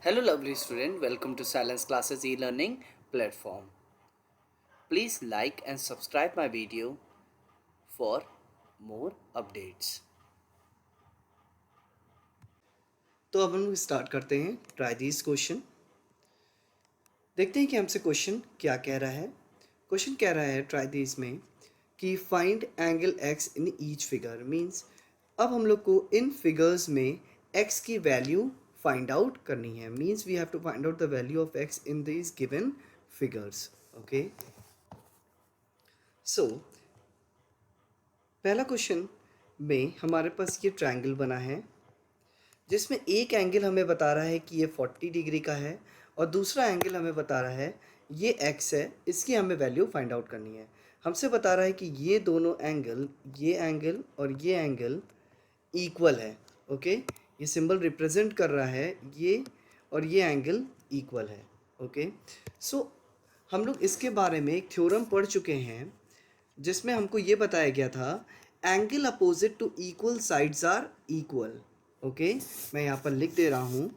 Hello, lovely student. Welcome to Silence Classes e-learning platform. Please like and subscribe my video for more updates. तो अब हम start करते हैं try this question. देखते हैं कि हमसे क्वेश्चन क्या कह रहा है। क्वेश्चन कह रहा है ट्राई दिस में कि find angle x in each figure. Means अब हम लोग को इन फिगर्स में एक्स की वैल्यू फाइंड आउट करनी है। Means we have to find out the value of x in this given figures. Okay, so पहला क्वेश्चन में हमारे पास ये ट्रायंगल बना है जिसमें एक एंगल हमें बता रहा है कि ये 40 डिग्री का है और दूसरा एंगल हमें बता रहा है ये एक्स है। इसकी हमें वैल्यू फाइंड आउट करनी है। हमसे बता रहा है कि ये दोनों एंगल, ये एंगल और ये एंगल इक्वल है। ओके, ये सिंबल रिप्रेजेंट कर रहा है ये और ये एंगल इक्वल है। ओके, सो हम लोग इसके बारे में एक थ्योरम पढ़ चुके हैं जिसमें हमको ये बताया गया था angle opposite to equal sides are equal. Okay, मैं यहाँ पर लिख दे रहा हूँ।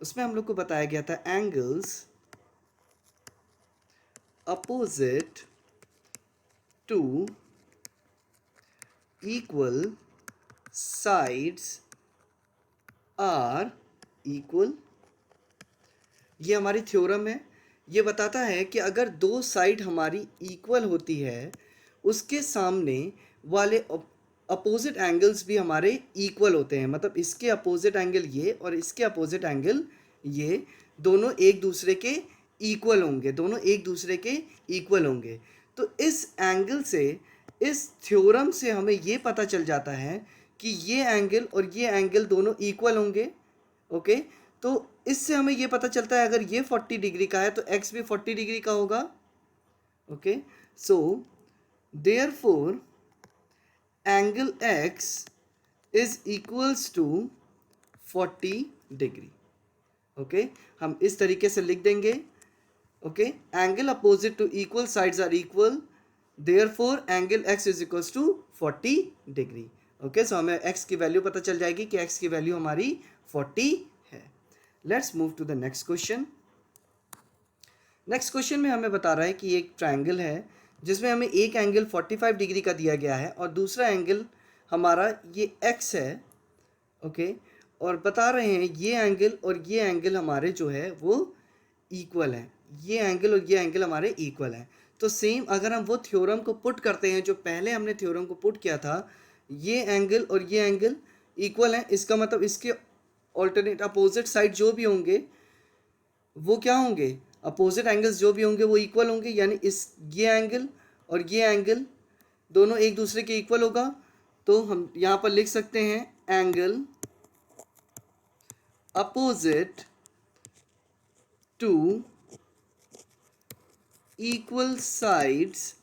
उसमें हम लोग को बताया गया था angles opposite to equal sides are equal. ये हमारी थ्योरम है। ये बताता है कि अगर दो साइड हमारी इक्वल होती है उसके सामने वाले अपोजिट एंगल्स भी हमारे इक्वल होते हैं। मतलब इसके अपोजिट एंगल ये और इसके अपोजिट एंगल ये दोनों एक दूसरे के इक्वल होंगे, दोनों एक दूसरे के इक्वल होंगे। तो इस एंगल से, इस थ्योरम से हमें ये पता चल जाता है कि ये एंगल और ये एंगल दोनों इक्वल होंगे। ओके, तो इससे हमें ये पता चलता है अगर ये 40 डिग्री का है तो एक्स भी 40 डिग्री का होगा। Okay, so therefore angle x is equals to 40 degree. Okay, हम इस तरीके से लिख देंगे। Okay, angle opposite to equal sides are equal, therefore angle x is equals to 40 degree. Okay, so हमें x की वैल्यू पता चल जाएगी कि x की वैल्यू हमारी 40 है। Let's move to the next question. Next question में हमें बता रहा है कि एक ट्रायंगल है जिसमें हमें एक एंगल 45 डिग्री का दिया गया है और दूसरा एंगल हमारा ये x है। ओके, और बता रहे हैं ये एंगल और ये एंगल हमारे जो है वो इक्वल है। ये एंगल और ये एंगल हमारे इक्वल हैं। तो सेम अगर हम वो थ्योरम को पुट करते हैं जो पहले हमने थ्योरम को पुट किया था, ये एंगल और ये एंगल इक्वल हैं, इसका मतलब इसके ऑल्टरनेट अपोजिट साइड जो भी होंगे वो क्या होंगे, अपोजिट एंगल्स जो भी होंगे वो इक्वल होंगे। यानी इस ये एंगल और ये एंगल दोनों एक दूसरे के इक्वल होगा। तो हम यहाँ पर लिख सकते हैं angle opposite to equal sides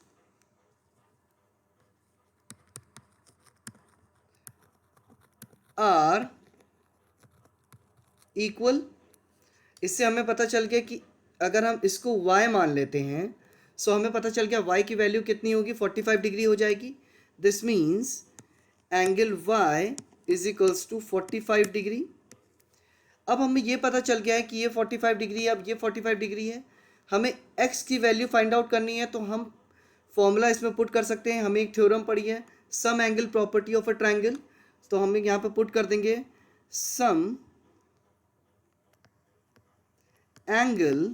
are equal. इससे हमें पता चल गया कि अगर हम इसको y मान लेते हैं सो हमें पता चल गया y की वैल्यू कितनी होगी, 45 डिग्री हो जाएगी। This means angle y is equals to 45 degree. अब हमें ये पता चल गया है कि ये 45 डिग्री है, अब ये 45 डिग्री है। हमें x की वैल्यू फाइंड आउट करनी है तो हम फॉर्मूला इसमें पुट कर सकते हैं। हमें एक थ्योरम पढ़ी है sum angle property of a triangle, तो हम यहाँ पे पुट कर देंगे sum angle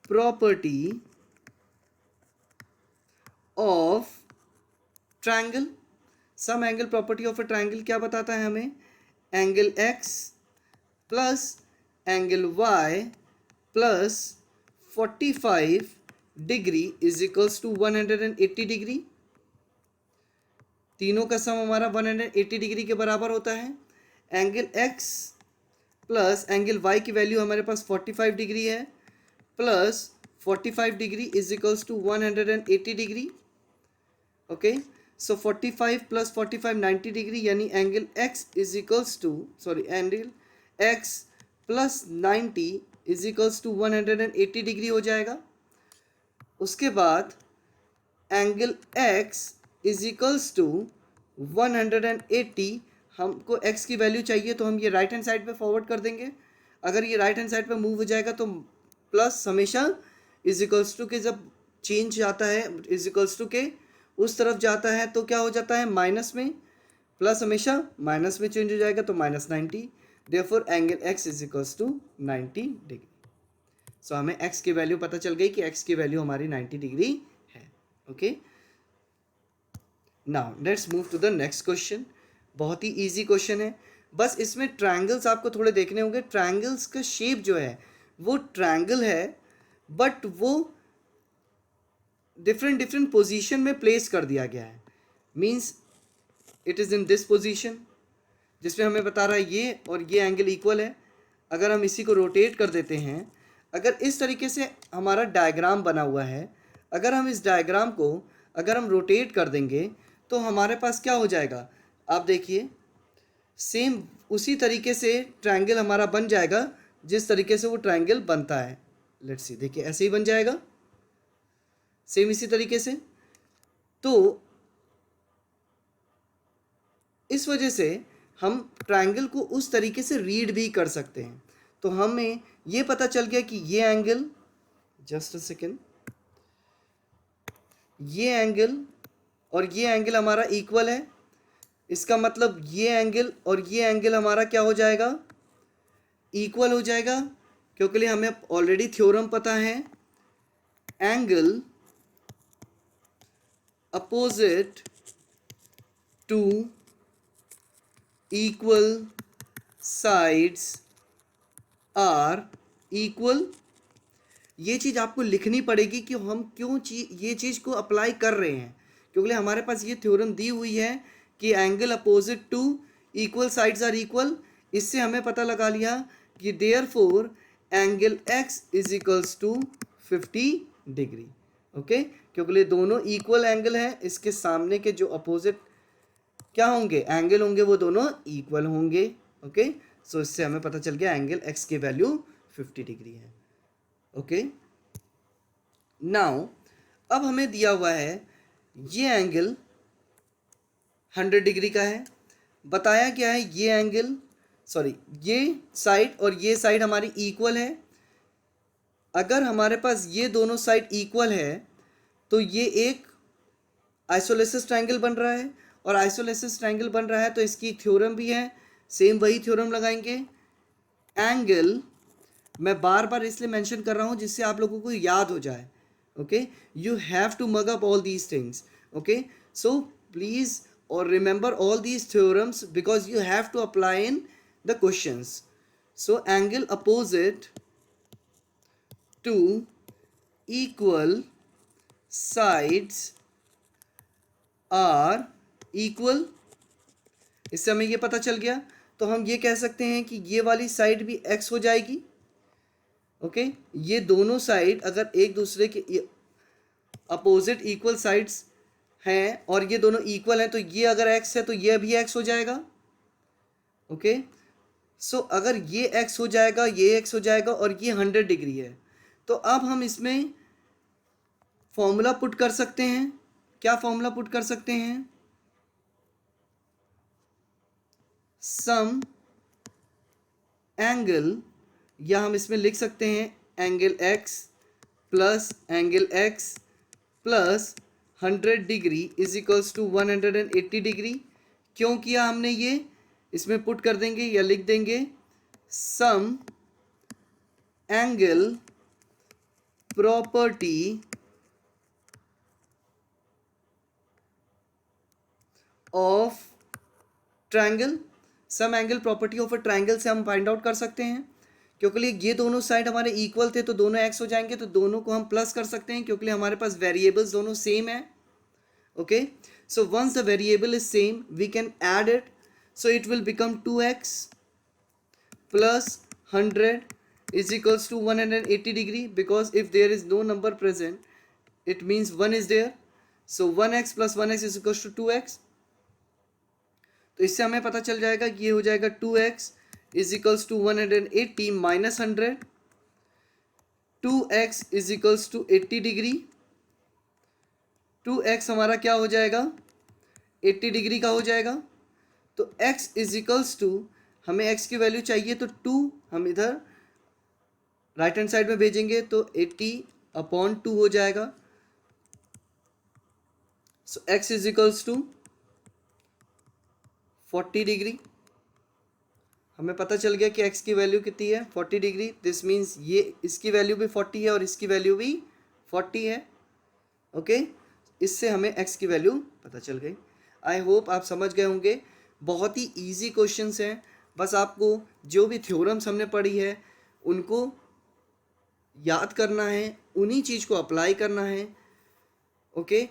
property of triangle. Sum angle property of a triangle क्या बताता है हमें, angle x plus angle y plus 45 degree is equals to 180 degree. तीनों का सम हमारा 180 डिग्री के बराबर होता है। Angle x plus angle y की वैल्यू हमारे पास 45 डिग्री है, plus 45 degree is equals to 180 degree. Okay, so 45 plus 45 90 degree, यानी angle x is equals to angle x plus 90 is equals to 180 degree हो जाएगा। उसके बाद angle x is equals to 180 हमको x की वैल्यू चाहिए तो हम ये राइट हैंड साइड पे फॉरवर्ड कर देंगे। अगर ये राइट हैंड साइड पे मूव हो जाएगा तो प्लस हमेशा इज इक्वल्स टू के जब चेंज आता है इज इक्वल्स टू के उस तरफ जाता है तो क्या हो जाता है माइनस में, प्लस हमेशा माइनस में चेंज हो जाएगा तो -90। Therefore angle x is equals to 90 degree. So हमें x की वैल्यू पता चल गई कि x की वैल्यू हमारी 90 डिग्री है। Okay, now let's move to the next question. बहुत ही इजी क्वेश्चन है, बस इसमें ट्रायंगल्स आपको थोड़े देखने होंगे। ट्रायंगल्स का शेप जो है वो ट्रायंगल है, बट वो डिफरेंट डिफरेंट पोजीशन में प्लेस कर दिया गया है। Means it is in this position, जिसमें हमें बता रहा है ये और ये एंगल इक्वल है। अगर हम इसी को रोटेट कर देते हैं, अगर इस तरीके से हमारा डायग्राम बना हुआ है, अगर हम इस डायग्राम को अगर हम रोटेट कर देंगे तो हमारे पास क्या हो जाएगा, आप देखिए सेम उसी तरीके से ट्रायंगल हमारा बन जाएगा जिस तरीके से वो ट्रायंगल बनता है। लेट्स सी, देखिए ऐसे ही बन जाएगा सेम इसी तरीके से। तो इस वजह से हम ट्रायंगल को उस तरीके से रीड भी कर सकते हैं। तो हमें ये पता चल गया कि ये एंगल, जस्ट अ सेकेंड, ये एंगल और ये एंगल हमारा इक्वल है। इसका मतलब ये एंगल और ये एंगल हमारा क्या हो जाएगा, इक्वल हो जाएगा, क्योंकि हमें ऑलरेडी थ्योरम पता है, angle opposite to equal sides are equal. ये चीज़ आपको लिखनी पड़ेगी कि हम क्यों ये चीज़ को अप्लाई कर रहे हैं, क्योंकि हमारे पास ये थ्योरम दी हुई है कि angle opposite to equal sides are equal. इससे हमें पता लगा लिया कि therefore angle x is equals to 50 degree. Okay, क्योंकि ये दोनों इक्वल एंगल है, इसके सामने के जो अपोजिट क्या होंगे एंगल होंगे वो दोनों इक्वल होंगे। ओके, सो इससे हमें पता चल गया एंगल x की वैल्यू 50 डिग्री है। ओके, नाउ अब हमें दिया हुआ है ये एंगल 100 डिग्री का है। बताया क्या है, ये एंगल ये साइड और ये साइड हमारी इक्वल है। अगर हमारे पास ये दोनों साइड इक्वल है तो ये एक आइसोलेसिस ट्रायंगल बन रहा है, और आइसोलेसिस ट्रायंगल बन रहा है तो इसकी थ्योरम भी है, सेम वही थ्योरम लगाएंगे। एंगल मैं बार बार इसलिए मेंशन कर रहा हूँ जिससे आप लोगों को याद हो जाए। Okay, you have to mug up all these things. Okay, so please और remember all these theorems because you have to apply in the questions. So angle opposite to equal sides are equal. इससे हमें ये पता चल गया, तो हम ये कह सकते हैं कि ये वाली साइड भी x हो जाएगी। ओके, ये दोनों साइड अगर एक दूसरे के अपोजिट इक्वल साइड्स हैं और ये दोनों इक्वल हैं तो ये अगर x है तो ये भी x हो जाएगा। ओके, सो अगर ये x हो जाएगा, ये x हो जाएगा और ये 100 डिग्री है, तो अब हम इसमें फॉर्मूला पुट कर सकते हैं। क्या फॉर्मूला पुट कर सकते हैं, सम एंगल, या हम इसमें लिख सकते हैं angle x plus angle x plus 100 degree is equals to 180 degree. क्यों किया हमने ये, इसमें पुट कर देंगे या लिख देंगे sum angle property of triangle. Sum angle property of a triangle से हम फाइंड आउट कर सकते हैं, क्योंकि ये दोनों साइड हमारे इक्वल थे तो दोनों x हो जाएंगे, तो दोनों को हम प्लस कर सकते हैं क्योंकि हमारे पास वेरिएबल्स दोनों सेम है। Okay, so once the variable is same we can add it, so it will become 2x plus 100 is equals to 180 degree, because if there is no number present it means 1 is there, so 1x plus 1x is equals to 2x। तो इससे हमें पता चल जाएगा कि ये हो जाएगा 2x is equals to 180 minus 100, 2x is equals to 80 degree. 2x हमारा क्या हो जाएगा, 80 डिग्री का हो जाएगा। तो x इज इक्वल्स टू, हमें x की वैल्यू चाहिए तो 2 हम इधर राइट हैंड साइड में भेजेंगे तो 80/2 हो जाएगा। So x is equals to 40 degree. हमें पता चल गया कि x की वैल्यू कितनी है, 40 डिग्री। दिस मीन्स ये इसकी वैल्यू भी 40 है और इसकी वैल्यू भी 40 है। ओके, इससे हमें x की वैल्यू पता चल गई। आई होप आप समझ गए होंगे। बहुत ही इजी क्वेश्चंस हैं, बस आपको जो भी थ्योरम्स हमने पढ़ी है उनको याद करना है, उन्हीं चीज़ को अप्लाई करना है। ओके,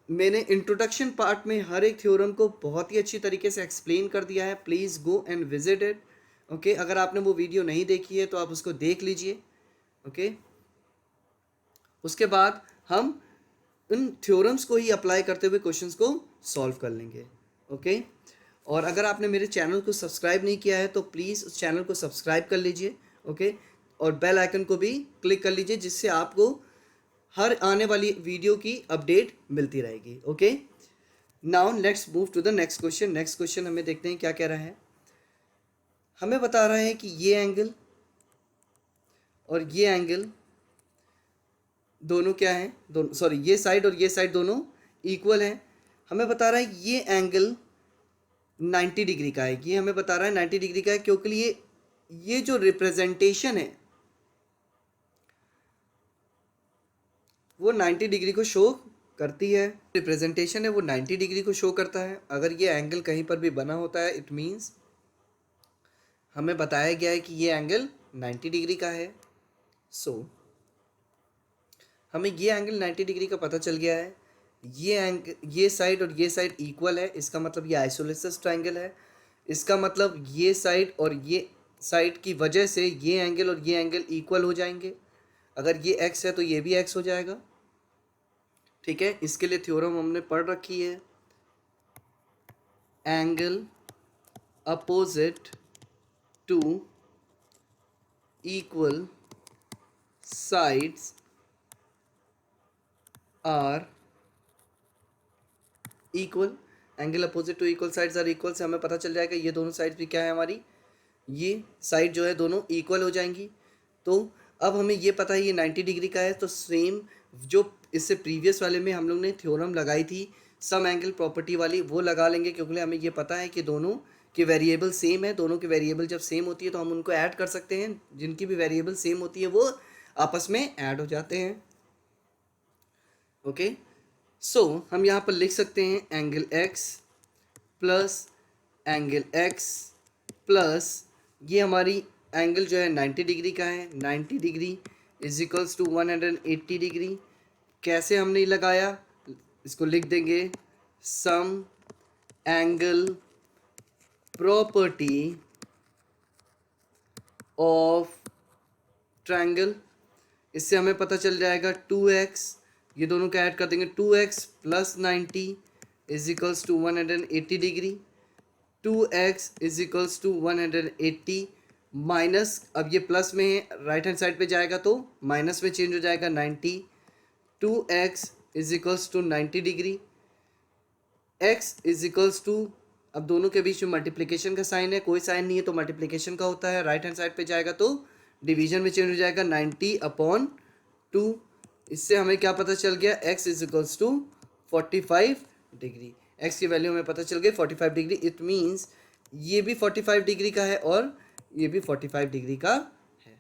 मैंने इंट्रोडक्शन पार्ट में हर एक थ्योरम को बहुत ही अच्छी तरीके से एक्सप्लेन कर दिया है। Please go and visit it. Okay, अगर आपने वो वीडियो नहीं देखी है तो आप उसको देख लीजिए। ओके, उसके बाद हम उन थ्योरम्स को ही अप्लाई करते हुए क्वेश्चंस को सॉल्व कर लेंगे। ओके, और अगर आपने मेरे चैनल को सब्सक्राइब नहीं किया है तो प्लीज़ उस चैनल को सब्सक्राइब कर लीजिए। ओके, और बेल आइकन को भी क्लिक कर लीजिए, जिससे आपको हर आने वाली वीडियो की अपडेट मिलती रहेगी। Okay, now let's move to the next question. Next question हमें देखते हैं क्या कह रहा है। हमें बता रहा है कि ये एंगल और ये एंगल दोनों क्या हैं, दोनों सॉरी ये साइड और ये साइड दोनों इक्वल हैं। हमें बता रहा है ये एंगल 90 डिग्री का है। ये हमें बता रहा है 90 डिग्री का है, क्योंकि ये जो रिप्रेजेंटेशन है वो 90 डिग्री को शो करती है। रिप्रेजेंटेशन है वो 90 डिग्री को शो करता है। अगर ये एंगल कहीं पर भी बना होता है, इट मीन्स हमें बताया गया है कि ये एंगल 90 डिग्री का है। सो हमें ये एंगल 90 डिग्री का पता चल गया है। ये साइड और ये साइड इक्वल है, इसका मतलब ये आइसोलेटस ट्रायंगल है। इसका मतलब ये साइड और ये साइड की वजह से ये एंगल और ये एंगल इक्वल हो जाएंगे। अगर ये x है तो ये भी x हो जाएगा। ठीक है, इसके लिए थ्योरम हमने पढ़ रखी है। Angle opposite to equal sides are equal. Angle opposite to equal sides are equal से हमें पता चल जाएगा ये दोनों साइड्स भी क्या है, हमारी ये साइड जो है दोनों इक्वल हो जाएंगी। तो अब हमें ये पता है ये 90 डिग्री का है, तो सेम जो इससे प्रीवियस वाले में हम लोग ने थ्योरम लगाई थी सम एंगल प्रॉपर्टी वाली, वो लगा लेंगे, क्योंकि हमें ये पता है कि दोनों के वेरिएबल सेम है। दोनों की वेरिएबल जब सेम होती है तो हम उनको ऐड कर सकते हैं। जिनकी भी वेरिएबल सेम होती है वो आपस में ऐड हो जाते हैं। ओके, सो हम यहाँ पर लिख सकते हैं angle x plus angle x plus ये हमारी एंगल जो है 90 डिग्री का है। 90 degree is equals to 180 degree. कैसे हमने लगाया, इसको लिख देंगे sum angle property of triangle. इससे हमें पता चल जाएगा 2x, ये दोनों का ऐड कर देंगे, 2x plus 90 is equals to 180 degree. 2x is equals to 180 minus, अब ये प्लस में है, राइट हैंड साइड पे जाएगा तो माइनस में चेंज हो जाएगा 90। 2x is equals to 90 degree. x is equals to, अब दोनों के बीच में मल्टीप्लिकेशन का साइन है, कोई साइन नहीं है तो मल्टीप्लिकेशन का होता है। राइट हैंड साइड पे जाएगा तो डिवीजन में चेंज हो जाएगा 90/2। इससे हमें क्या पता चल गया, x is equals to 45 degree. x की वैल्यू हमें पता चल गई 45 डिग्री। इट मीन्स ये भी 45 डिग्री का है और ये भी 45 डिग्री का है।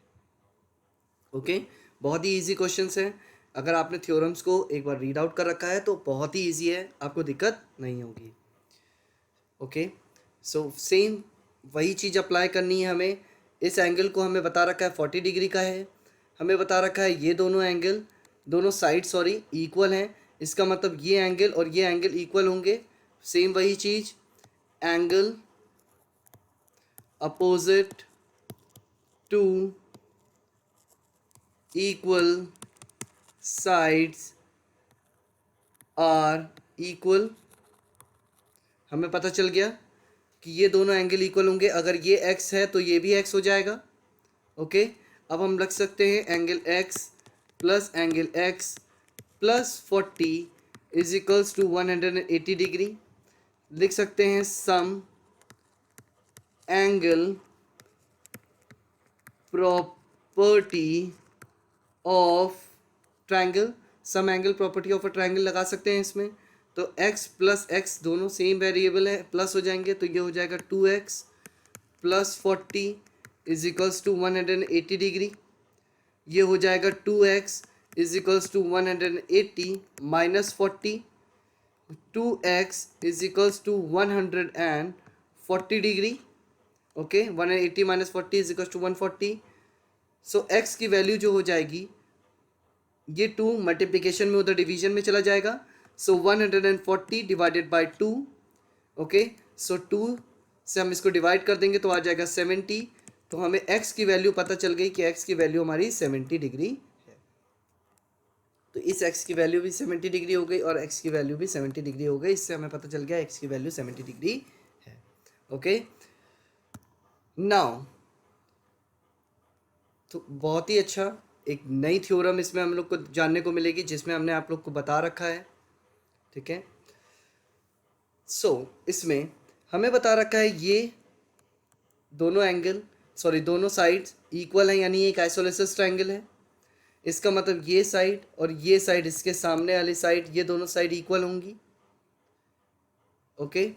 ओके, बहुत ही इजी क्वेश्चंस हैं। अगर आपने थ्योरम्स को एक बार रीड आउट कर रखा है तो बहुत ही इजी है, आपको दिक्कत नहीं होगी। ओके, सो सेम वही चीज़ अप्लाई करनी है हमें। इस एंगल को हमें बता रखा है 40 डिग्री का है। हमें बता रखा है ये दोनों एंगल, दोनों साइड सॉरी इक्वल हैं। इसका मतलब ये एंगल और ये एंगल इक्वल होंगे। सेम वही चीज़, angle opposite to equal sides are equal. हमें पता चल गया कि ये दोनों एंगल इक्वल होंगे। अगर ये x है तो ये भी x हो जाएगा। ओके, अब हम रख सकते हैं angle x plus angle x plus 40 is equals to 180 degree. लिख सकते हैं sum angle property of triangle, sum angle property of a triangle लगा सकते हैं इसमें। तो x प्लस एक्स दोनों सेम वेरिएबल है, प्लस हो जाएंगे, तो ये हो जाएगा 2x plus 40 is equals to 180 degree. ये हो जाएगा 2x is equals to 180 minus 40, 2x is equals to 140 degree. Okay, 180 minus 40 is equals to 140। So x की वैल्यू जो हो जाएगी, ये 2 मल्टीप्लिकेशन में उधर डिवीजन में चला जाएगा। सो 140 डिवाइडेड बाई 2। ओके, सो 2 से हम इसको डिवाइड कर देंगे तो आ जाएगा 70। तो हमें x की वैल्यू पता चल गई कि x की वैल्यू हमारी 70 डिग्री है। तो इस x की वैल्यू भी 70 डिग्री हो गई और x की वैल्यू भी 70 डिग्री हो गई। इससे हमें पता चल गया x की वैल्यू 70 डिग्री है। ओके, नाउ तो बहुत ही अच्छा एक नई थ्योरम इसमें हम लोग को जानने को मिलेगी, जिसमें हमने आप लोग को बता रखा है। ठीक है, सो इसमें हमें बता रखा है ये दोनों एंगल, सॉरी दोनों साइड्स इक्वल है, यानी एक आइसोलेसिस ट्रायंगल है। इसका मतलब ये साइड और ये साइड, इसके सामने वाली साइड, ये दोनों साइड इक्वल होंगी। ओके,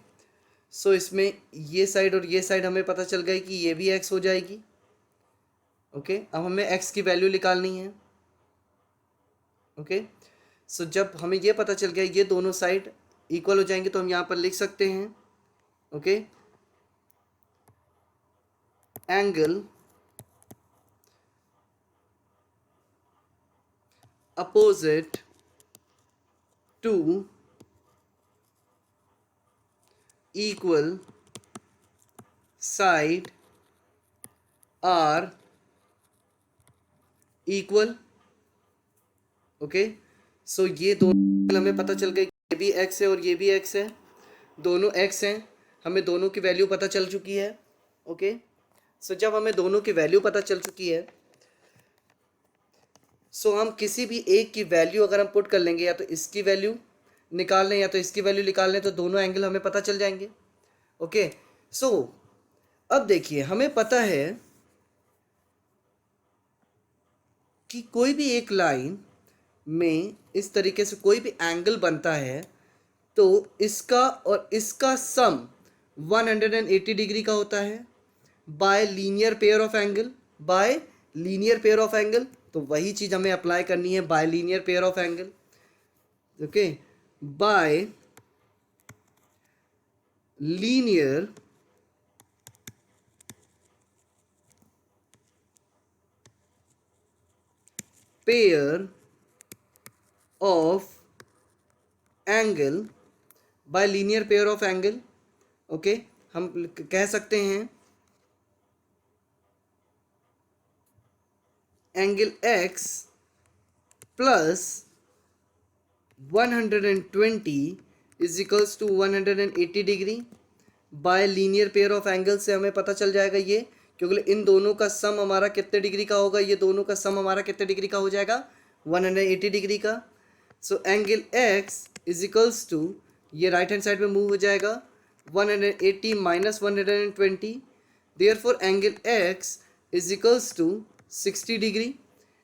सो इसमें ये साइड और ये साइड हमें पता चल गया कि ये भी x हो जाएगी। ओके, अब हमें x की वैल्यू निकालनी है। ओके, सो जब हमें ये पता चल गया ये दोनों साइड इक्वल हो जाएंगे, तो हम यहाँ पर लिख सकते हैं okay, angle opposite to equal side are equal. Okay, so ये दोनों हमें पता चल गई, ये भी x है और ये भी x है, दोनों x हैं, हमें दोनों की वैल्यू पता चल चुकी है। ओके, सो जब हमें दोनों की वैल्यू पता चल चुकी है, सो हम किसी भी एक की वैल्यू अगर हम पुट कर लेंगे, या तो इसकी वैल्यू निकाल लें या तो इसकी वैल्यू निकाल लें, तो दोनों एंगल हमें पता चल जाएंगे। ओके, सो अब देखिए हमें पता है कि कोई भी एक लाइन में इस तरीके से कोई भी एंगल बनता है, तो इसका और इसका सम 180 डिग्री का होता है by linear pair of angle, by linear pair of angle. तो वही चीज हमें अप्लाई करनी है by linear pair of angle. Okay, by linear pair of angle, by linear pair of angle. Okay, हम कह सकते हैं angle x plus 120 is equals to 180 degree. By linear pair of angle से हमें पता चल जाएगा ये, क्योंकि इन दोनों का सम हमारा कितने डिग्री का होगा, ये दोनों का सम हमारा कितने डिग्री का हो जाएगा, 180 डिग्री का। So angle x is equals to, ये राइट हैंड साइड में मूव हो जाएगा, 180 minus 120, therefore angle x is equals to 60 degree.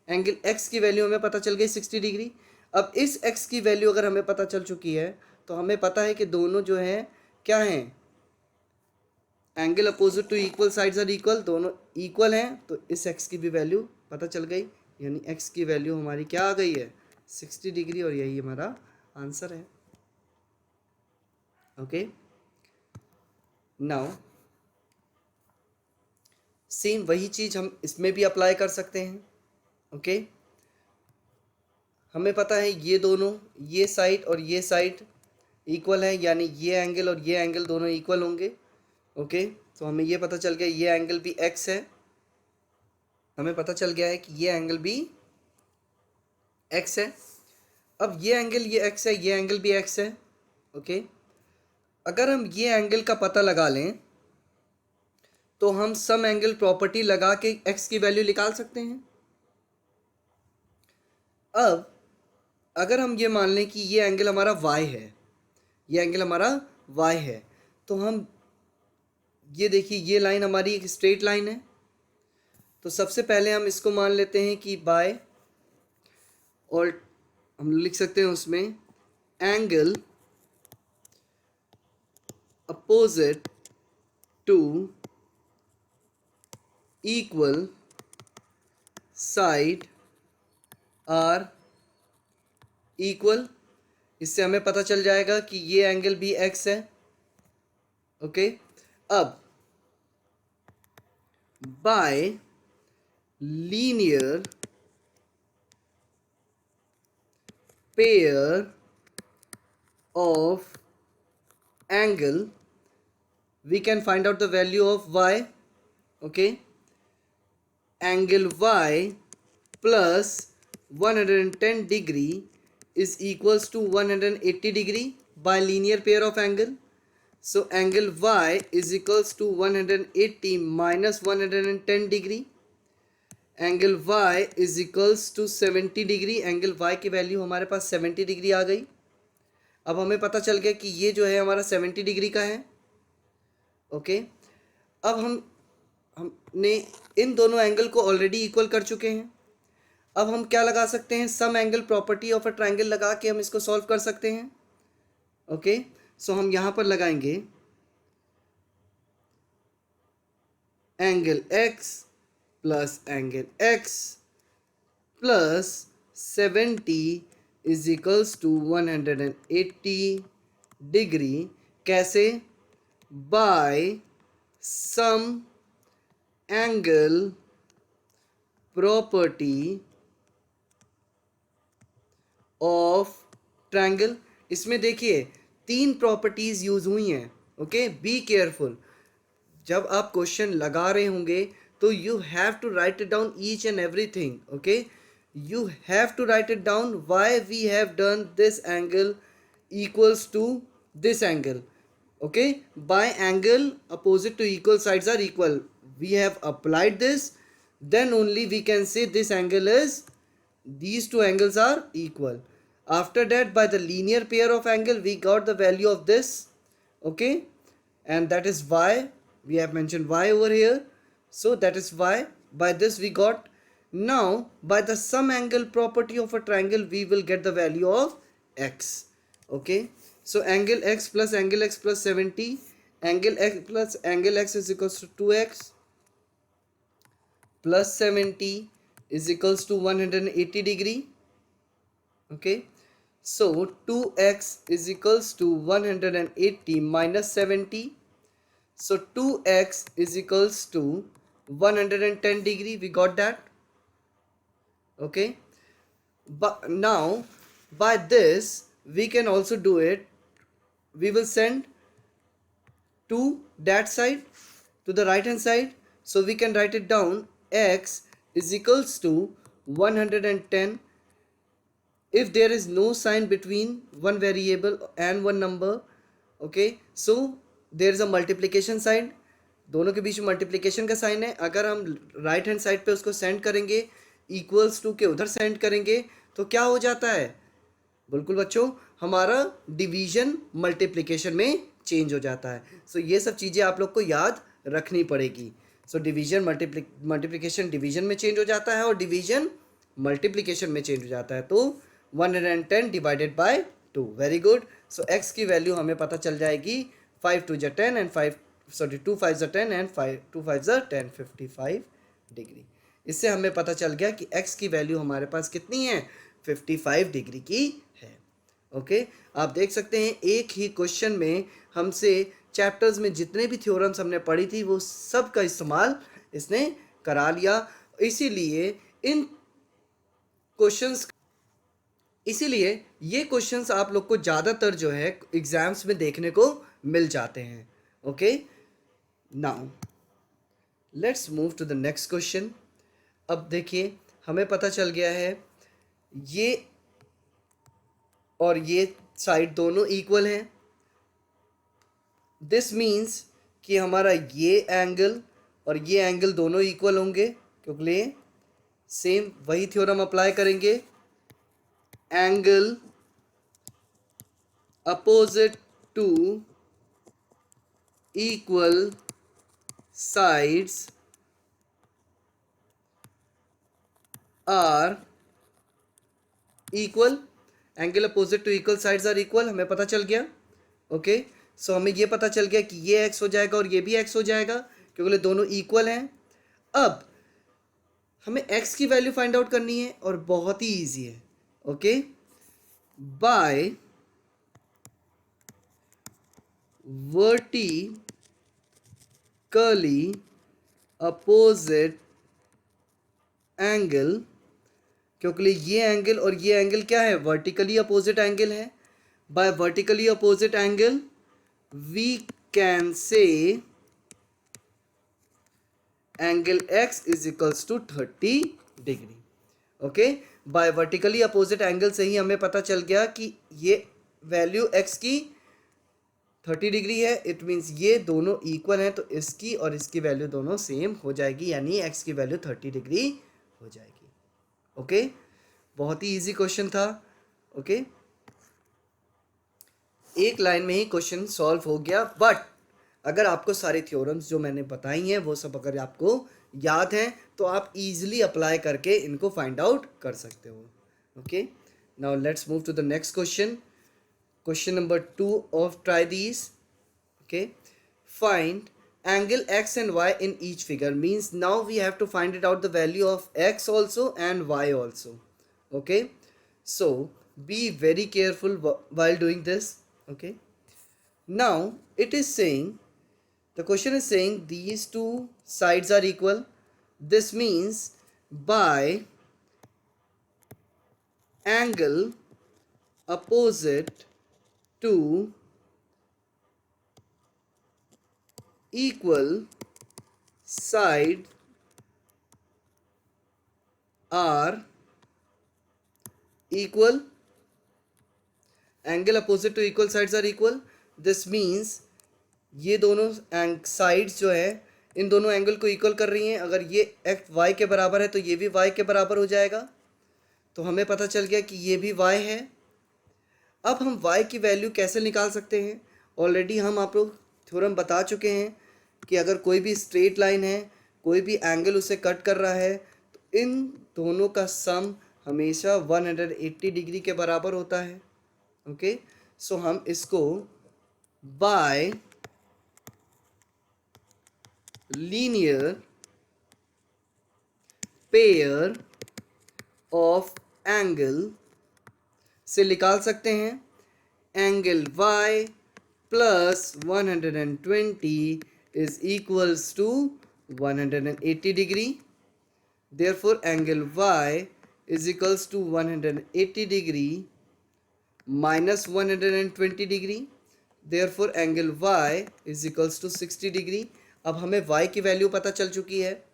Angle x की वैल्यू हमें पता चल गई 60 डिग्री। अब इस x की वैल्यू अगर हमें पता चल चुकी है, तो हमें पता है कि दोनों जो हैं क्या हैं, angle opposite to equal sides are equal, दोनों इक्वल हैं, तो इस x की भी वैल्यू पता चल गई, यानी x की वैल्यू हमारी क्या आ गई है, 60 डिग्री, और यही हमारा आंसर है। ओके, नाउ सेम वही चीज हम इसमें भी अप्लाई कर सकते हैं। ओके, हमें पता है ये दोनों, ये साइड और ये साइड इक्वल है, यानी ये एंगल और ये एंगल दोनों इक्वल होंगे। ओके, तो हमें ये पता चल गया ये एंगल भी x है, हमें पता चल गया है कि ये एंगल भी x है। अब ये एंगल ये x है, ये एंगल भी x है। ओके, अगर हम ये एंगल का पता लगा लें, तो हम सम एंगल प्रॉपर्टी लगा के x की वैल्यू निकाल सकते हैं। अब अगर हम ये मान लें कि ये एंगल हमारा y है, ये एंगल हमारा y है। तो हम ये देखिए, ये लाइन हमारी एक स्ट्रेट लाइन है, तो सबसे पहले हम इसको मान लेते हैं कि बाय, और हम लिख सकते हैं उसमें angle opposite to equal side are equal. इससे हमें पता चल जाएगा कि ये एंगल भी x है। ओके, अब bye linear pair of angle we can find out the value of y. Okay, angle y plus 110 degree is equals to 180 degree by linear pair of angle. So angle y is equals to 180 minus 110 degree. Angle y is equals to 70 degree. Angle y की value हमारे पास 70 degree आ गई। अब हमें पता चल गया कि ये जो है हमारा 70 डिग्री का है। ओके, अब हमने इन दोनों एंगल को ऑलरेडी इक्वल कर चुके हैं। अब हम क्या लगा सकते हैं, sum angle property of a triangle लगा के हम इसको सॉल्व कर सकते हैं। ओके, सो हम यहाँ पर लगाएंगे angle x plus angle x plus 70 is equals to 180 degree. कैसे? By sum angle property of triangle. इसमें देखिए 3 प्रॉपर्टीज यूज हुई हैं। Okay, be careful. जब आप क्वेश्चन लगा रहे होंगे तो you have to write it down each and everything. Okay, you have to write it down why we have done this angle equals to this angle. Okay, by angle opposite to equal sides are equal, we have applied this, then only we can say this angle is, these two angles are equal. After that, by the linear pair of angle we got the value of this. Okay, and that is y. We have mentioned y over here, so that is y. By this we got. Now by the sum angle property of a triangle we will get the value of x. Okay, so angle x plus 70, angle x plus angle x is equals to 2x plus 70 is equals to 180 degree. Okay, so 2x is equals to 180 minus 70, so 2x is equals to 110 degree. We got that. Okay, but now by this we can also do it. We will send to that side, to the right hand side, so we can write it down. X is equals to 110 if there is no sign between one variable and one number. Okay, so there is a multiplication sign, दोनों के बीच में multiplication का sign है। अगर हम right hand side पे उसको send करेंगे, इक्वल्स टू के उधर सेंड करेंगे, तो क्या हो जाता है? बिल्कुल बच्चों, हमारा डिवीजन मल्टीप्लिकेशन में चेंज हो जाता है। सो ये सब चीज़ें आप लोग को याद रखनी पड़ेगी। सो डिवीजन मल्टीप्लिकेशन डिवीजन में चेंज हो जाता है और डिवीजन मल्टीप्लिकेशन में चेंज हो जाता है। तो 110 divided by 2। Very good. So x की वैल्यू हमें पता चल जाएगी 5 2 10 एंड 2 5 10 एंड 2 5 10, 55 डिग्री। इससे हमें पता चल गया कि x की वैल्यू हमारे पास कितनी है, 55 डिग्री की है। ओके, आप देख सकते हैं एक ही क्वेश्चन में हमसे चैप्टर्स में जितने भी थ्योरम्स हमने पढ़ी थी वो सब का इस्तेमाल इसने करा लिया। इसीलिए ये क्वेश्चंस आप लोग को ज़्यादातर जो है एग्जाम्स में देखने को मिल जाते हैं। Okay, now let's move to the next question. अब देखिए हमें पता चल गया है ये और ये साइड दोनों इक्वल हैं। दिस मीन्स कि हमारा ये एंगल और ये एंगल दोनों इक्वल होंगे, क्योंकि सेम वही थ्योरम अप्लाई करेंगे। Angle opposite to equal sides are equal, angle opposite to equal sides are equal, हमें पता चल गया। ओके, सो हमें ये पता चल गया कि ये x हो जाएगा और ये भी x हो जाएगा क्योंकि दोनों इक्वल हैं। अब हमें x की वैल्यू फाइंड आउट करनी है और बहुत ही ईजी है। Okay, by vertically opposite angle, क्योंकि ये एंगल और ये एंगल क्या है, वर्टिकली अपोजिट एंगल है। By vertically opposite angle we can say angle x is equals to 30 degree. Okay, by vertically opposite angle से ही हमें पता चल गया कि ये वैल्यू x की 30 डिग्री है। इट मीन्स ये दोनों इक्वल हैं, तो इसकी और इसकी वैल्यू दोनों सेम हो जाएगी, यानी x की वैल्यू 30 डिग्री हो जाएगी। ओके, बहुत ही इजी क्वेश्चन था। ओके, एक लाइन में ही क्वेश्चन सॉल्व हो गया। बट अगर आपको सारी थ्योरम्स जो मैंने बताई हैं वो सब अगर आपको याद हैं तो आप इजीली अप्लाई करके इनको फाइंड आउट कर सकते हो। Okay, now let's move to the next question. Question number 2 of try these. Okay, find angle x and y in each figure, means now we have to find it out the value of x also and y also. Okay, so be very careful while doing this. Okay, now it is saying, the question is saying these two sides are equal. This means by angle opposite to equal side are equal, angle opposite to equal sides are equal. This means ये दोनों sides जो है इन दोनों angle को equal कर रही हैं। अगर ये एक्स वाई के बराबर है तो ये भी वाई के बराबर हो जाएगा, तो हमें पता चल गया कि ये भी वाई है। अब हम y की वैल्यू कैसे निकाल सकते हैं, ऑलरेडी हम आप लोग थ्योरम बता चुके हैं कि अगर कोई भी स्ट्रेट लाइन है, कोई भी एंगल उसे कट कर रहा है, तो इन दोनों का सम हमेशा 180 डिग्री के बराबर होता है। ओके, सो हम इसको by linear pair of angle से निकाल सकते हैं। Angle y plus 120 is equals to 180 degree. Therefore angle y is equals to 180 degree minus 120 degree. Therefore angle y is equals to 60 degree. अब हमें y की value पता चल चुकी है,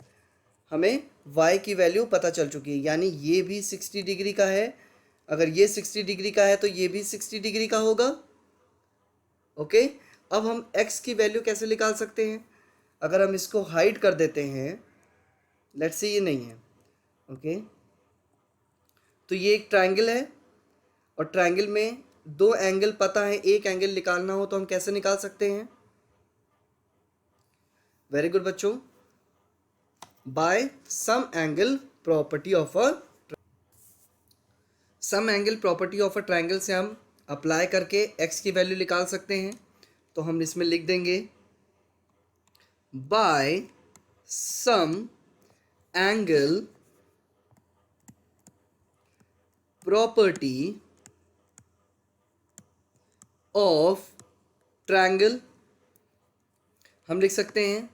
हमें y की वैल्यू पता चल चुकी है, यानी ये भी 60 डिग्री का है। अगर ये 60 डिग्री का है तो ये भी 60 डिग्री का होगा। ओके, अब हम x की वैल्यू कैसे निकाल सकते हैं, अगर हम इसको हाइड कर देते हैं, लेट्स से ये नहीं है। ओके, तो ये एक ट्रायंगल है और ट्रायंगल में दो एंगल पता है, एक एंगल निकालना हो तो हम कैसे निकाल सकते हैं। वेरी गुड बच्चों, by sum angle property of a sum angle property of a triangle से हम अप्लाई करके x की वैल्यू निकाल सकते हैं। तो हम इसमें लिख देंगे by sum angle property of triangle, हम लिख सकते हैं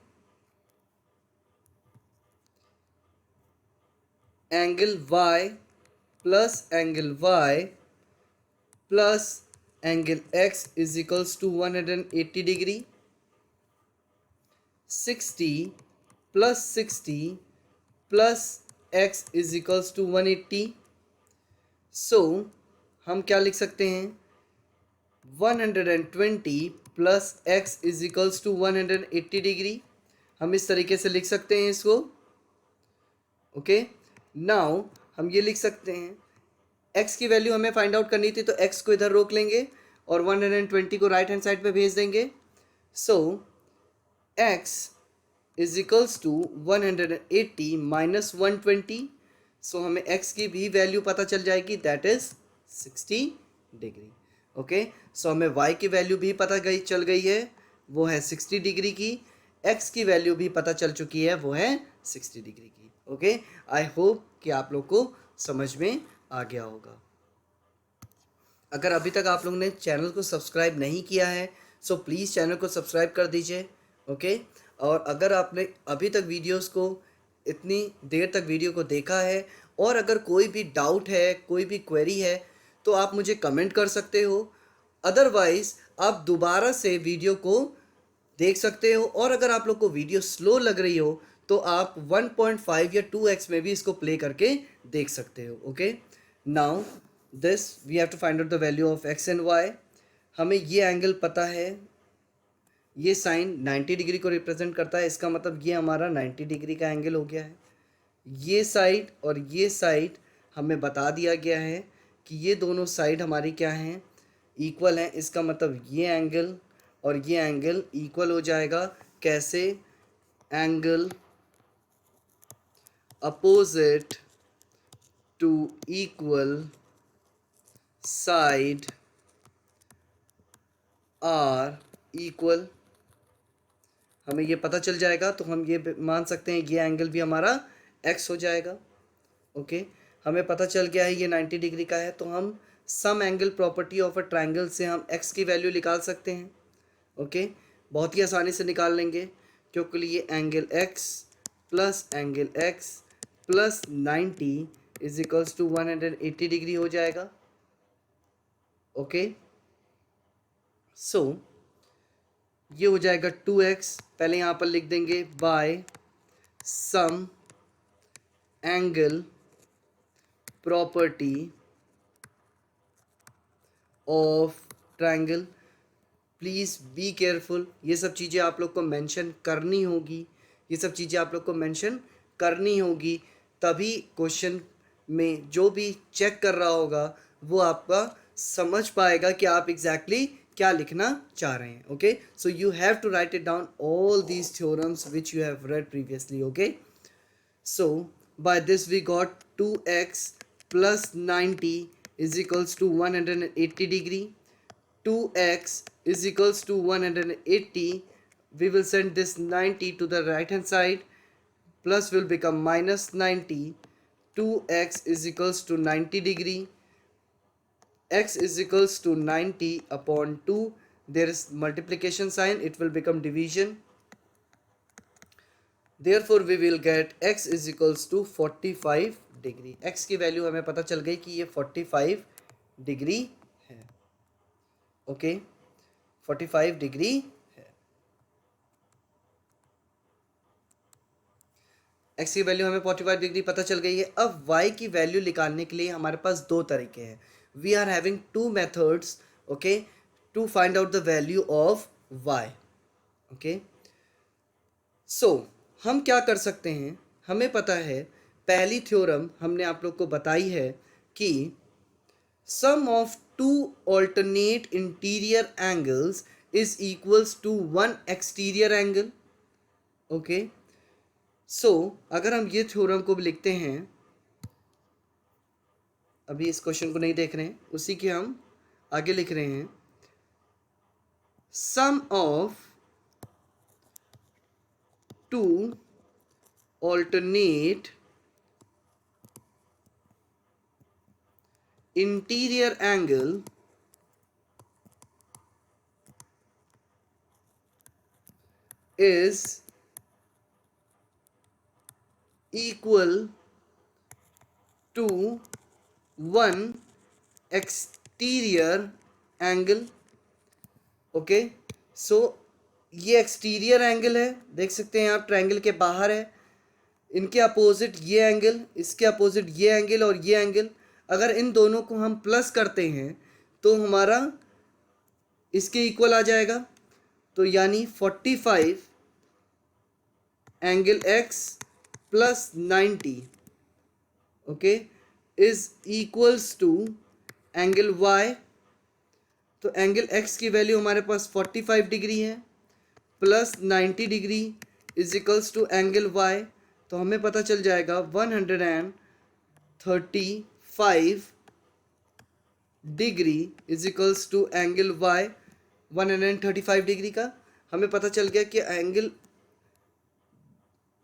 angle y plus angle y plus angle x is equals to 180 degree. 60 plus x is equals to 180। So हम क्या लिख सकते हैं, 120 plus x is equals to 180 degree. हम इस तरीके से लिख सकते हैं इसको। ओके, नाउ हम ये लिख सकते हैं, x की वैल्यू हमें फाइंड आउट करनी थी तो x को इधर रोक लेंगे और 120 को राइट हैंड साइड पे भेज देंगे। So x is equals to 180 minus 120, so हमें x की भी वैल्यू पता चल जाएगी, that is 60 degree. Okay, so हमें y की वैल्यू भी चल गई है, वो है 60 डिग्री की। x की वैल्यू भी पता चल चुकी है, वो है 60 डिग्री की। ओके, आई होप कि आप लोग को समझ में आ गया होगा। अगर अभी तक आप लोगों ने चैनल को सब्सक्राइब नहीं किया है, सो प्लीज़ चैनल को सब्सक्राइब कर दीजिए। ओके, और अगर आपने अभी तक वीडियोस को, इतनी देर तक वीडियो को देखा है, और अगर कोई भी डाउट है, कोई भी क्वेरी है, तो आप मुझे कमेंट कर सकते हो। अदरवाइज़ आप दोबारा से वीडियो को देख सकते हो, और अगर आप लोग को वीडियो स्लो लग रही हो तो आप 1.5 या 2x में भी इसको प्ले करके देख सकते हो। Okay, now this we have to find out the value of x and y। हमें ये एंगल पता है, ये साइन 90 डिग्री को रिप्रेजेंट करता है, इसका मतलब ये हमारा 90 डिग्री का एंगल हो गया है। ये साइड और ये साइड हमें बता दिया गया है कि ये दोनों साइड हमारी क्या हैं, इक्वल हैं। इसका मतलब ये एंगल और ये एंगल इक्वल हो जाएगा। कैसे? Angle opposite to equal side are equal, हमें ये पता चल जाएगा, तो हम ये मान सकते हैं ये एंगल भी हमारा x हो जाएगा। ओके, हमें पता चल गया है ये 90 डिग्री का है, तो हम sum angle property of a triangle से हम x की वैल्यू निकाल सकते हैं। ओके, बहुत ही आसानी से निकाल लेंगे, क्योंकि ये angle x plus angle x plus 90 is equals to 180 degree हो जाएगा। ओके, सो ये हो जाएगा 2x, पहले यहाँ पर लिख देंगे by sum angle property of triangle. Please be careful, ये सब चीज़ें आप लोग को मेंशन करनी होगी, ये सब चीज़ें आप लोग को मेंशन करनी होगी, तभी क्वेश्चन में जो भी चेक कर रहा होगा वो आपका समझ पाएगा कि आप एग्जैक्टली क्या लिखना चाह रहे हैं। Okay, so you have to write it down all these theorems which you have read previously. Okay, so by this we got 2x plus 90 is equals to 180 degree. 2x is equals to 180. We will send this 90 to the right hand side. Plus will become minus 90. 2x is equals to 90 degree. X is equals to 90 upon 2. There is multiplication sign. It will become division. Therefore we will get x is equals to 45 degree. x की value हमें पता चल गई कि ये 45 degree है। Okay, 45 degree है। x की वैल्यू हमें 45 डिग्री पता चल गई है। अब y की वैल्यू निकालने के लिए हमारे पास दो तरीके हैं। We are having two methods, okay, to find out the value of y। Okay, so हम क्या कर सकते हैं, हमें पता है, पहली थ्योरम हमने आप लोग को बताई है कि sum of two alternate interior angles is equals to one exterior angle. Okay, so अगर हम ये थ्योरम को भी लिखते हैं, अभी इस क्वेश्चन को नहीं देख रहे हैं, उसी के हम आगे लिख रहे हैं, sum of two alternate interior angle is equal to one exterior angle। Okay, so ये एक्सटीरियर एंगल है, देख सकते हैं आप, ट्रायंगल के बाहर है, इनके अपोजिट ये एंगल, इसके अपोजिट ये एंगल और ये एंगल, अगर इन दोनों को हम प्लस करते हैं तो हमारा इसके इक्वल आ जाएगा। तो यानी 45 angle x plus 90, okay, is equals to angle y। तो एंगल x की वैल्यू हमारे पास 45 डिग्री है, plus 90 degree is equals to angle y, तो हमें पता चल जाएगा 135 degree is equals to angle y. 135 degree का हमें पता चल गया कि एंगल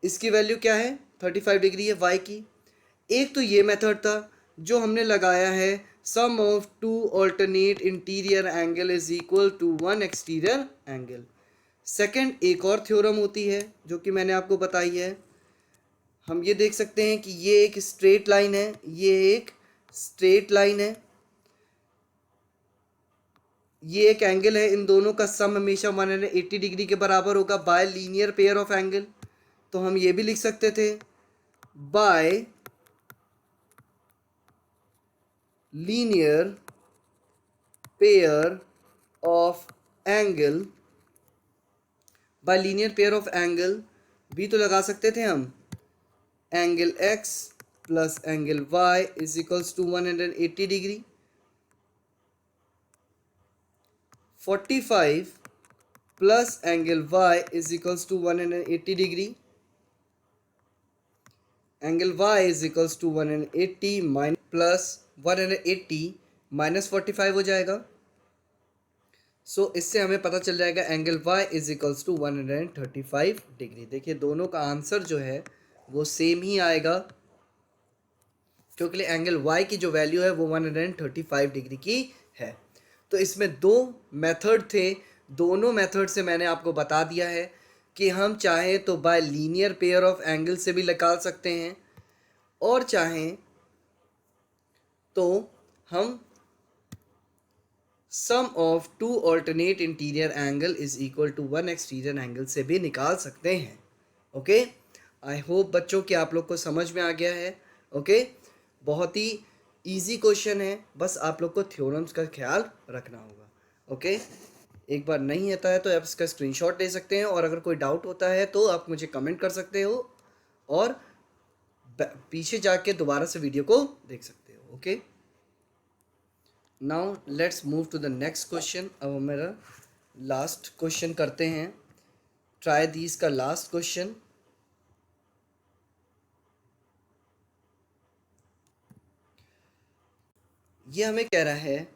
इसकी वैल्यू क्या है, 35 डिग्री है वाई की। एक तो ये मेथड था जो हमने लगाया है, sum of two alternate interior angle is equal to one exterior angle. Second एक और थ्योरम होती है जो कि मैंने आपको बताई है। हम ये देख सकते हैं कि ये एक स्ट्रेट लाइन है, ये एक स्ट्रेट लाइन है, ये एक एंगल है, इन दोनों का सम हमेशा 180 डिग्री के बराबर होगा by linear pair of angle. तो हम ये भी लिख सकते थे by linear pair of angle, by linear pair of angle भी तो लगा सकते थे हम, angle x plus angle y is equals to 180 degree. 45 plus angle y is equals to 180 degree, angle y is equals to 180 minus plus 180 minus 45 हो जाएगा। So इससे हमें पता चल जाएगा angle y is equals to 135 degree. देखिए दोनों का आंसर जो है वो सेम ही आएगा, क्योंकि एंगल y की जो वैल्यू है वो 135 डिग्री की है। तो इसमें दो मेथड थे, दोनों मेथड से मैंने आपको बता दिया है कि हम चाहें तो by linear pair of angle से भी निकाल सकते हैं, और चाहें तो हम sum of two alternate interior angle is equal to one exterior angle से भी निकाल सकते हैं। ओके, आई होप बच्चों कि आप लोग को समझ में आ गया है। ओके, बहुत ही इजी क्वेश्चन है, बस आप लोग को थ्योरम्स का ख्याल रखना होगा। ओके, एक बार नहीं आता है तो आप इसका स्क्रीनशॉट ले सकते हैं, और अगर कोई डाउट होता है तो आप मुझे कमेंट कर सकते हो, और पीछे जाके दोबारा से वीडियो को देख सकते हो। Okay, now let's move to the next question. अब हम मेरा लास्ट क्वेश्चन करते हैं, ट्राई दीज का लास्ट क्वेश्चन। ये हमें कह रहा है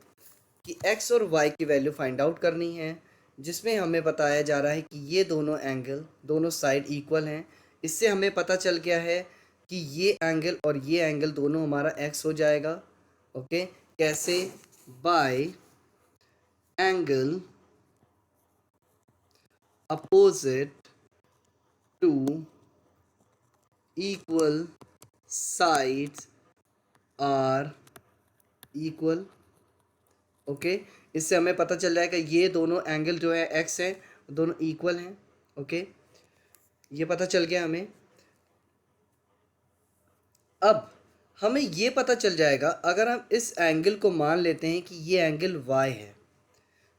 कि x और y की वैल्यू फाइंड आउट करनी है, जिसमें हमें बताया जा रहा है कि ये दोनों एंगल दोनों साइड इक्वल हैं। इससे हमें पता चल गया है कि ये एंगल और ये एंगल दोनों हमारा x हो जाएगा। ओके, कैसे? By angle opposite to equal sides are equal. Okay, इससे हमें पता चल जाएगा ये दोनों एंगल जो है एक्स है दोनों इक्वल हैं। ओके, ये पता चल गया हमें। अब हमें ये पता चल जाएगा, अगर हम इस एंगल को मान लेते हैं कि ये एंगल y है,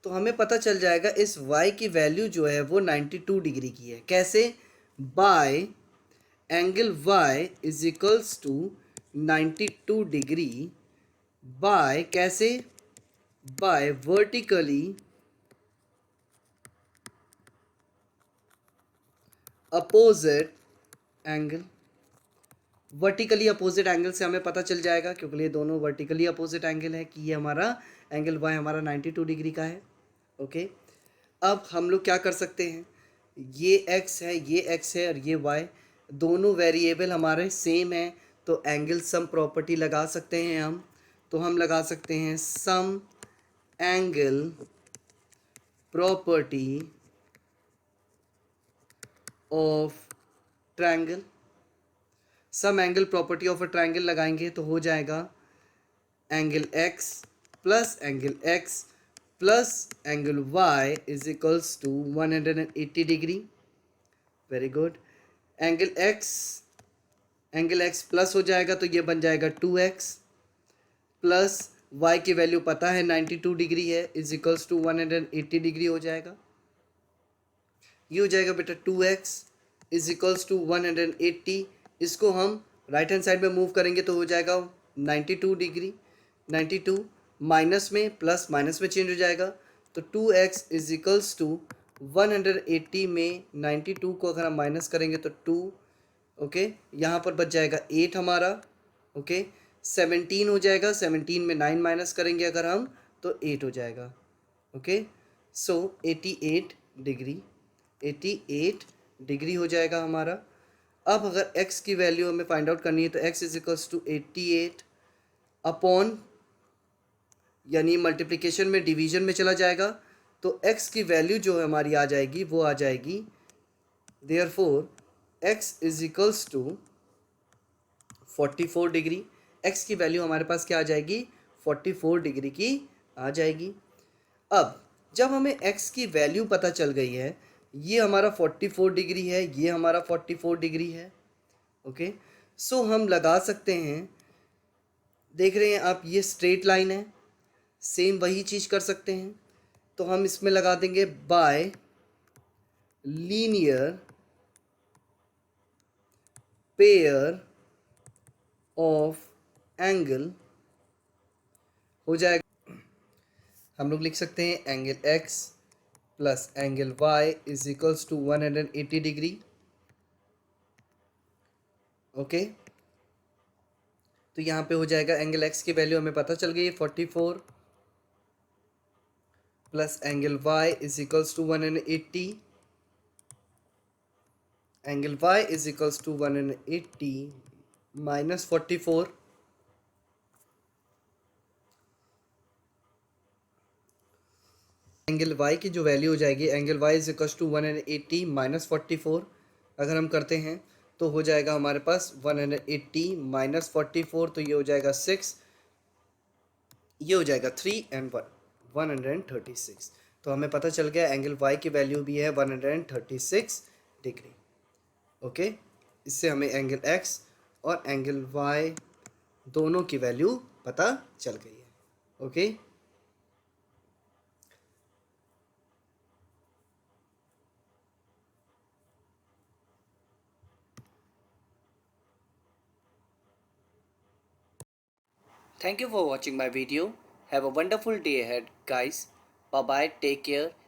तो हमें पता चल जाएगा इस y की वैल्यू जो है वो 92 डिग्री की है। कैसे? By angle y is equals to 92 degree by, कैसे? By vertically opposite angle. Vertically opposite angle से हमें पता चल जाएगा, क्योंकि ये दोनों वर्टिकली अपोजिट एंगल है, कि ये हमारा एंगल y हमारा 92 डिग्री का है। ओके, अब हम लोग क्या कर सकते हैं, ये x है, ये x है, और ये y, दोनों वेरिएबल हमारे सेम हैं, तो एंगल सम प्रॉपर्टी लगा सकते हैं हम। तो हम लगा सकते हैं sum angle property of triangle. Sum angle property of a triangle लगाएंगे तो हो जाएगा angle x plus angle x plus angle y is equals to 180 degree. Very good. Angle x plus हो जाएगा तो ये बन जाएगा 2x प्लस y की वैल्यू पता है 92 डिग्री है, इज इक्वल्स टू 180 डिग्री हो जाएगा। ये हो जाएगा बेटा 2x इज इक्वल्स टू 180। इसको हम राइट हैंड साइड में मूव करेंगे तो हो जाएगा 92 डिग्री। 92 माइनस में प्लस माइनस में चेंज हो जाएगा, तो 2x इज इक्वल्स टू 180 में 92 को अगर हम माइनस करेंगे तो 2, ओके, यहाँ पर बच जाएगा 8 हमारा, ओके, 17 हो जाएगा, 17 में 9 माइनस करेंगे अगर हम तो 8 हो जाएगा, ओके। सो 88 डिग्री, 88 डिग्री हो जाएगा हमारा। अब अगर x की वैल्यू हमें फाइंड आउट करनी है तो x is equals to 88 upon, यानी मल्टीप्लिकेशन में डिवीजन में चला जाएगा तो x की वैल्यू जो है हमारी आ जाएगी वो आ जाएगी, therefore x is equals to 44 degree. x की वैल्यू हमारे पास क्या आ जाएगी, 44 डिग्री की आ जाएगी। अब जब हमें x की वैल्यू पता चल गई है, ये हमारा 44 डिग्री है, ये हमारा 44 डिग्री है, ओके। सो हम लगा सकते हैं, देख रहे हैं आप ये स्ट्रेट लाइन है, सेम वही चीज़ कर सकते हैं। तो हम इसमें लगा देंगे by linear pair of angle हो जाएगा। हम लोग लिख सकते हैं angle x plus angle y is equals to 180 degree, okay. तो यहाँ पे हो जाएगा एंगल x की वैल्यू हमें पता चल गई है 44 plus angle y is equals to 180, angle y is equals to 180 minus 44, angle y की जो वैल्यू हो जाएगी, angle y is equals to 180 minus 44 अगर हम करते हैं तो हो जाएगा हमारे पास 180 माइनस 44, तो ये हो जाएगा 6, ये हो जाएगा 3 एंड 136। तो हमें पता चल गया एंगल y की वैल्यू भी है 136 डिग्री, ओके। इससे हमें एंगल x और एंगल y दोनों की वैल्यू पता चल गई है, okay. Thank you for watching my video. Have a wonderful day ahead, guys. Bye bye. Take care.